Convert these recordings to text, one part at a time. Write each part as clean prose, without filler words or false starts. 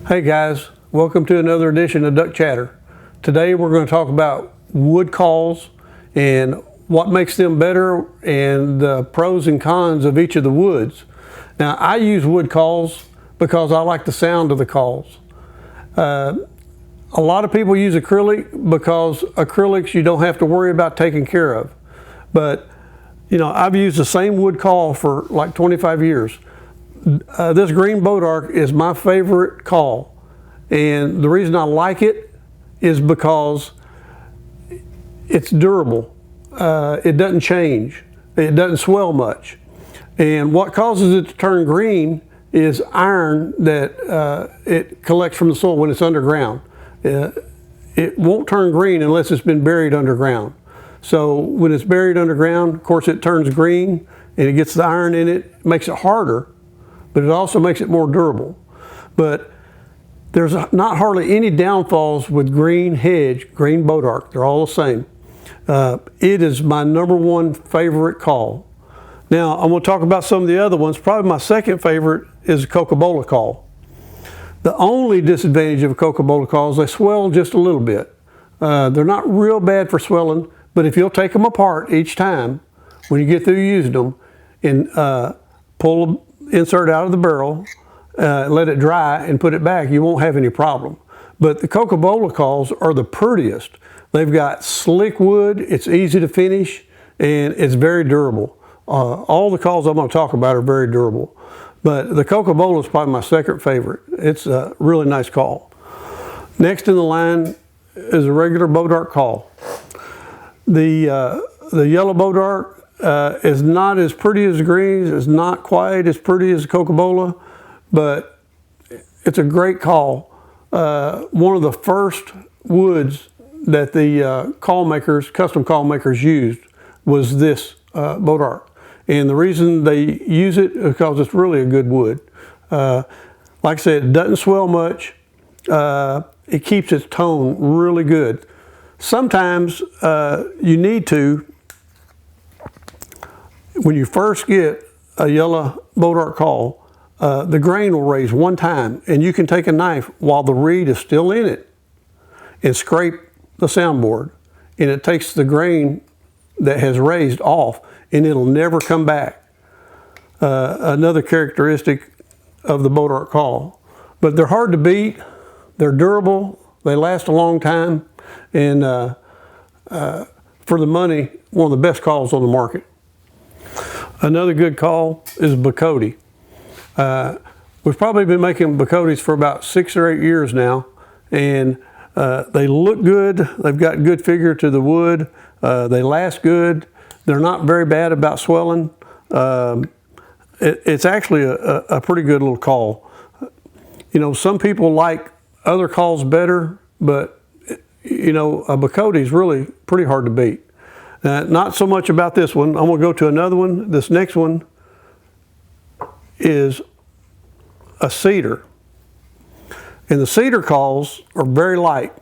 Hey guys, welcome to another edition of Duck Chatter. Today we're going to talk about wood calls and what makes them better and the pros and cons of each of the woods. Now I use wood calls because I like the sound of the calls. A lot of people use acrylic because acrylics you don't have to worry about taking care of. But you know, I've used the same wood call for like 25 years. This green boat arc is my favorite call, and the reason I like it is because it's durable. It doesn't change. It doesn't swell much. And what causes it to turn green is iron that it collects from the soil when it's underground. It won't turn green unless it's been buried underground. So when it's buried underground, of course it turns green and it gets the iron in it, makes it harder, but it also makes it more durable. But there's not hardly any downfalls with green Hedge, green boat arc. They're all the same. It is my #1 favorite call. Now I'm going to talk about some of the other ones. Probably my second favorite is a Coca-Cola call. The only disadvantage of a Coca-Cola call is they swell just a little bit. They're not real bad for swelling, but if you'll take them apart each time when you get through using them and pull the insert out of the barrel, let it dry and put it back, you won't have any problem. But the Coca-Cola calls are the prettiest. They've got slick wood, it's easy to finish, and it's very durable. All the calls I'm going to talk about are very durable. But the Coca-Cola is probably my second favorite. It's a really nice call. Next in the line is a regular boat arc call. The yellow boat arc is not as pretty as the green. It's not quite as pretty as the Coca-Cola, but it's a great call. One of the first woods that the custom call makers used was this boat arc. And the reason they use it is because it's really a good wood. Like I said, it doesn't swell much. It keeps its tone really good. Sometimes you need to, when you first get a yellow boat arc call, the grain will raise one time, and you can take a knife while the reed is still in it and scrape the soundboard, and it takes the grain that has raised off, and it'll never come back. Another characteristic of the boat arc call. But they're hard to beat, they're durable, they last a long time, and for the money, one of the best calls on the market. Another good call is Blackwood. We've probably been making Blackwoods for about 6 or 8 years now, and they look good. They've got good figure to the wood. They last good. They're not very bad about swelling. It's actually a pretty good little call. You know, some people like other calls better, but you know, a Blackwood is really pretty hard to beat. Not so much about this one. I'm going to go to another one. This next one is a Cedar. And the Cedar calls are very light.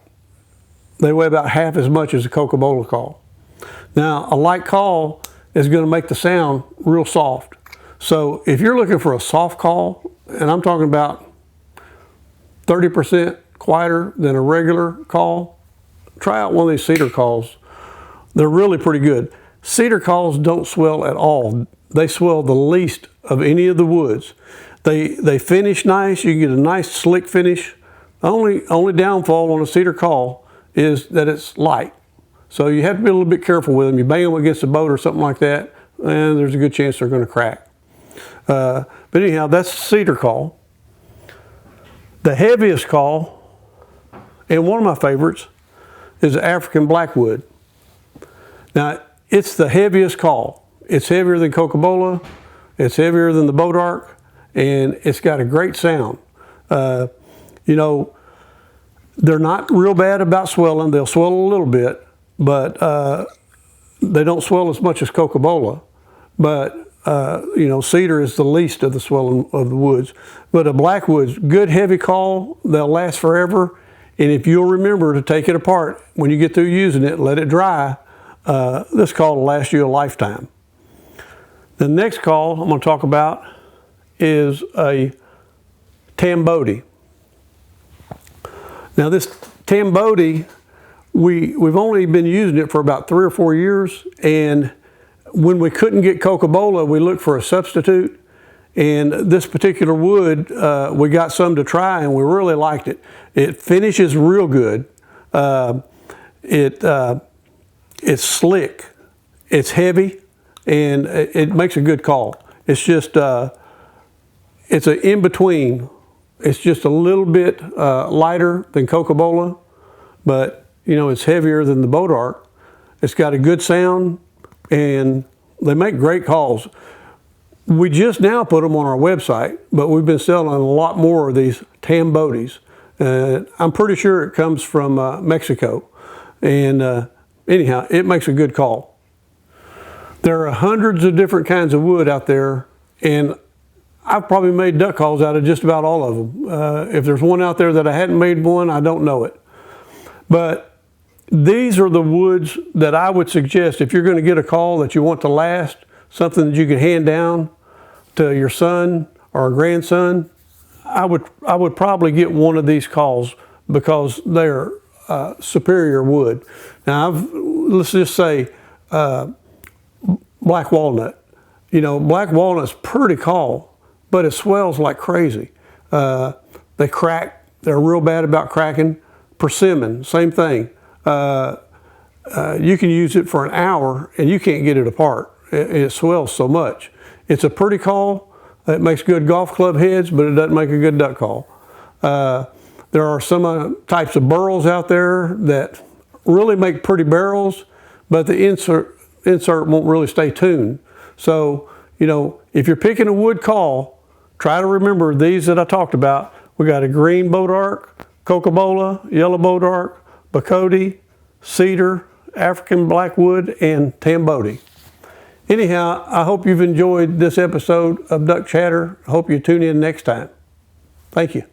They weigh about half as much as a Coca-Cola call. Now, a light call is going to make the sound real soft. So if you're looking for a soft call, and I'm talking about 30% quieter than a regular call, try out one of these Cedar calls. They're really pretty good. Cedar calls don't swell at all. They swell the least of any of the woods. They finish nice. You can get a nice slick finish. Only downfall on a Cedar call is that it's light. So you have to be a little bit careful with them. You bang them against a boat or something like that, and there's a good chance they're going to crack. But anyhow, that's Cedar call. The heaviest call, and one of my favorites, is African Blackwood. Now, it's the heaviest call. It's heavier than Coca-Cola, it's heavier than the boat arc, and it's got a great sound. You know, they're not real bad about swelling. They'll swell a little bit, but they don't swell as much as Coca-Cola. But you know, Cedar is the least of the swelling of the woods. But a Blackwood's good heavy call, they'll last forever. And if you'll remember to take it apart when you get through using it, let it dry, this call will last you a lifetime. The next call I'm going to talk about is a Tamboti. Now this Tamboti, we've only been using it for about 3 or 4 years, and when we couldn't get Coca-Cola, we looked for a substitute. And this particular wood, we got some to try, and we really liked it. It finishes real good. It's slick, it's heavy, and it makes a good call. It's just, it's an in-between. It's just a little bit lighter than Coca-Cola, but you know, it's heavier than the Motoric. It's got a good sound, and they make great calls. We just now put them on our website, but we've been selling a lot more of these Tambotis. I'm pretty sure it comes from Mexico. And anyhow, it makes a good call. There are hundreds of different kinds of wood out there, and I've probably made duck calls out of just about all of them. If there's one out there that I hadn't made one, I don't know it. But these are the woods that I would suggest if you're going to get a call that you want to last, something that you can hand down to your son or a grandson, I would probably get one of these calls because they're superior wood. Now, let's just say black walnut. You know, black walnut's pretty call, but it swells like crazy. They crack. They're real bad about cracking. Persimmon, same thing. You can use it for an hour and you can't get it apart. It swells so much. It's a pretty call. It makes good golf club heads, but it doesn't make a good duck call. There are some types of burls out there that really make pretty barrels, but the insert won't really stay tuned. So, you know, if you're picking a wood call, try to remember these that I talked about. We got a green Motoric, Coca-Cola, yellow Motoric, Blackwood, Cedar, African Blackwood, and Tamboti. Anyhow, I hope you've enjoyed this episode of Duck Chatter. I hope you tune in next time. Thank you.